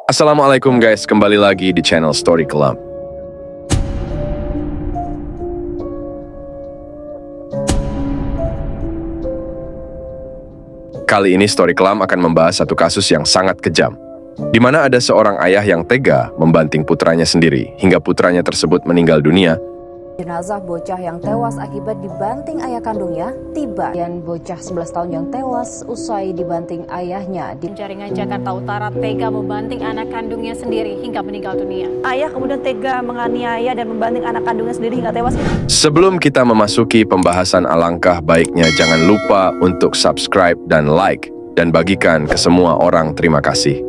Assalamualaikum guys, kembali lagi di channel Story Club. Kali ini Story Club akan membahas satu kasus yang sangat kejam, di mana ada seorang ayah yang tega membanting putranya sendiri hingga putranya tersebut meninggal dunia. Jenazah bocah yang tewas akibat dibanting ayah kandungnya tiba. Dan bocah 11 tahun yang tewas usai dibanting ayahnya. Jaringan Jakarta Utara tega membanting anak kandungnya sendiri hingga meninggal dunia. Ayah kemudian tega menganiaya dan membanting anak kandungnya sendiri hingga tewas. Sebelum kita memasuki pembahasan, alangkah baiknya jangan lupa untuk subscribe dan like, dan bagikan ke semua orang. Terima kasih.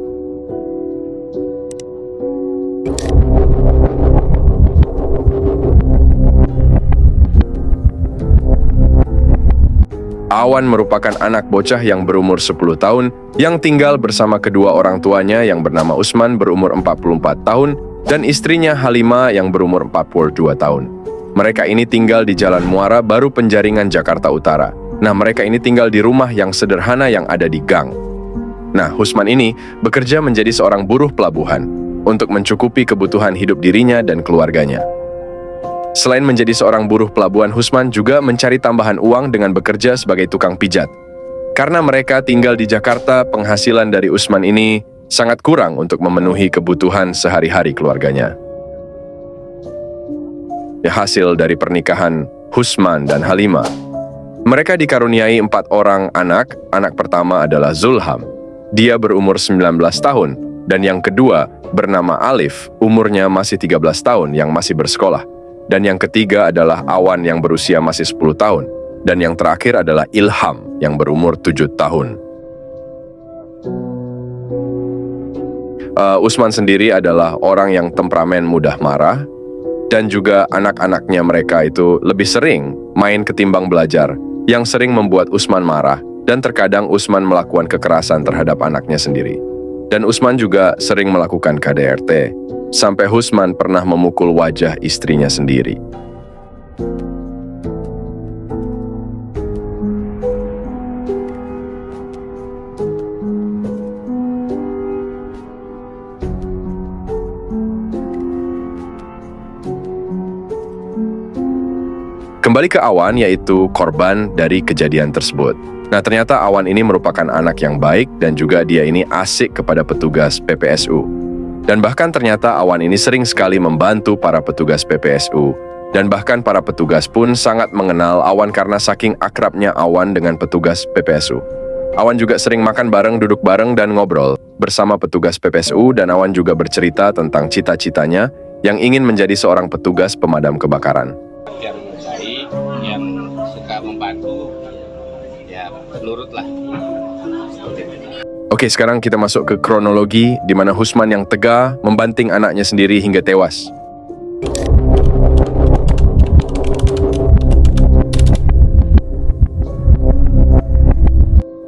Awan merupakan anak bocah yang berumur 10 tahun yang tinggal bersama kedua orang tuanya yang bernama Usman berumur 44 tahun dan istrinya Halimah yang berumur 42 tahun. Mereka ini tinggal di Jalan Muara Baru Penjaringan, Jakarta Utara. Nah, mereka ini tinggal di rumah yang sederhana yang ada di gang. Nah, Usman ini bekerja menjadi seorang buruh pelabuhan untuk mencukupi kebutuhan hidup dirinya dan keluarganya. Selain menjadi seorang buruh pelabuhan, Usman juga mencari tambahan uang dengan bekerja sebagai tukang pijat. Karena mereka tinggal di Jakarta, penghasilan dari Usman ini sangat kurang untuk memenuhi kebutuhan sehari-hari keluarganya. Ya, hasil dari pernikahan Usman dan Halimah, mereka dikaruniai 4 orang anak. Anak pertama adalah Zulham. Dia berumur 19 tahun. Dan yang kedua bernama Alif, umurnya masih 13 tahun yang masih bersekolah. Dan yang ketiga adalah Awan yang berusia masih 10 tahun. Dan yang terakhir adalah Ilham yang berumur 7 tahun. Usman sendiri adalah orang yang temperamen mudah marah. Dan juga anak-anaknya mereka itu lebih sering main ketimbang belajar, yang sering membuat Usman marah. Dan terkadang Usman melakukan kekerasan terhadap anaknya sendiri. Dan Usman juga sering melakukan KDRT, sampai Usman pernah memukul wajah istrinya sendiri. Kembali ke Awan, yaitu korban dari kejadian tersebut. Nah, ternyata Awan ini merupakan anak yang baik dan juga dia ini asik kepada petugas PPSU. Dan bahkan ternyata Awan ini sering sekali membantu para petugas PPSU. Dan bahkan para petugas pun sangat mengenal Awan karena saking akrabnya Awan dengan petugas PPSU. Awan juga sering makan bareng, duduk bareng, dan ngobrol bersama petugas PPSU. Dan Awan juga bercerita tentang cita-citanya yang ingin menjadi seorang petugas pemadam kebakaran. Yang baik, yang suka membantu, ya nurutlah. Oke, sekarang kita masuk ke kronologi di mana Usman yang tega membanting anaknya sendiri hingga tewas.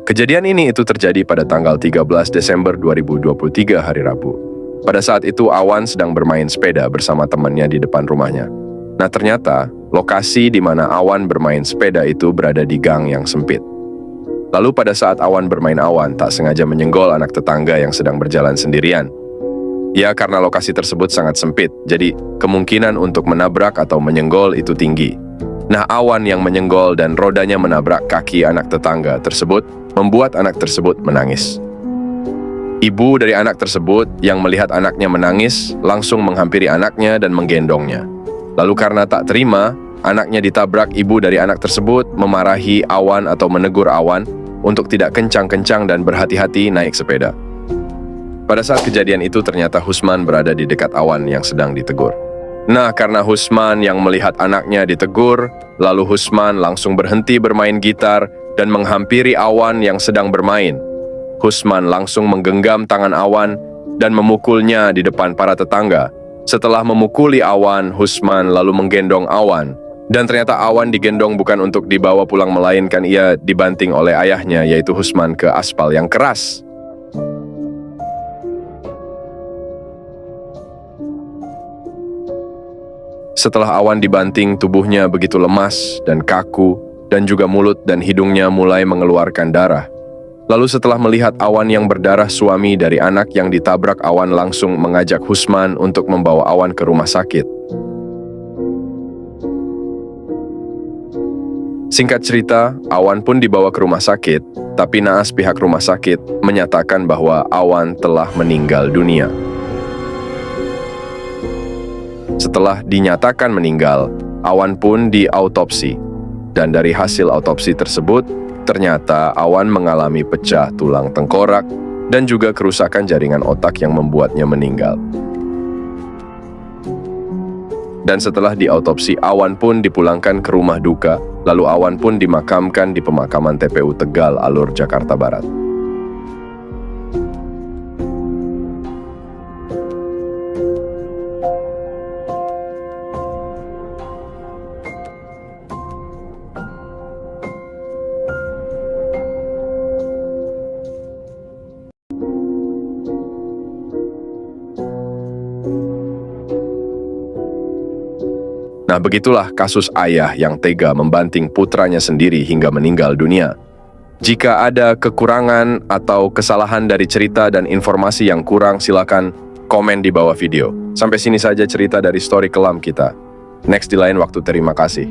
Kejadian ini itu terjadi pada tanggal 13 Desember 2023 hari Rabu. Pada saat itu Awan sedang bermain sepeda bersama temannya di depan rumahnya. Nah, ternyata lokasi di mana Awan bermain sepeda itu berada di gang yang sempit. Lalu pada saat Awan bermain, Awan tak sengaja menyenggol anak tetangga yang sedang berjalan sendirian. Ya, karena lokasi tersebut sangat sempit, jadi kemungkinan untuk menabrak atau menyenggol itu tinggi. Nah, Awan yang menyenggol dan rodanya menabrak kaki anak tetangga tersebut membuat anak tersebut menangis. Ibu dari anak tersebut yang melihat anaknya menangis langsung menghampiri anaknya dan menggendongnya. Lalu karena tak terima anaknya ditabrak, ibu dari anak tersebut memarahi Awan atau menegur Awan untuk tidak kencang-kencang dan berhati-hati naik sepeda. Pada saat kejadian itu ternyata Usman berada di dekat Awan yang sedang ditegur. Nah, karena Usman yang melihat anaknya ditegur, lalu Usman langsung berhenti bermain gitar dan menghampiri Awan yang sedang bermain. Usman langsung menggenggam tangan Awan dan memukulnya di depan para tetangga. Setelah memukuli Awan, Usman lalu menggendong Awan. Dan ternyata Awan digendong bukan untuk dibawa pulang, melainkan ia dibanting oleh ayahnya, yaitu Usman, ke aspal yang keras. Setelah Awan dibanting, tubuhnya begitu lemas dan kaku, dan juga mulut dan hidungnya mulai mengeluarkan darah. Lalu setelah melihat Awan yang berdarah, suami dari anak yang ditabrak Awan langsung mengajak Husman untuk membawa Awan ke rumah sakit. Singkat cerita, Awan pun dibawa ke rumah sakit, tapi naas pihak rumah sakit menyatakan bahwa Awan telah meninggal dunia. Setelah dinyatakan meninggal, Awan pun diautopsi. Dan dari hasil autopsi tersebut, ternyata Awan mengalami pecah tulang tengkorak dan juga kerusakan jaringan otak yang membuatnya meninggal. Dan setelah diautopsi, Awan pun dipulangkan ke rumah duka, lalu Awan pun dimakamkan di pemakaman TPU Tegal Alur, Jakarta Barat. Nah, begitulah kasus ayah yang tega membanting putranya sendiri hingga meninggal dunia. Jika ada kekurangan atau kesalahan dari cerita dan informasi yang kurang, silakan komen di bawah video. Sampai sini saja cerita dari story kelam kita. Next di lain waktu, terima kasih.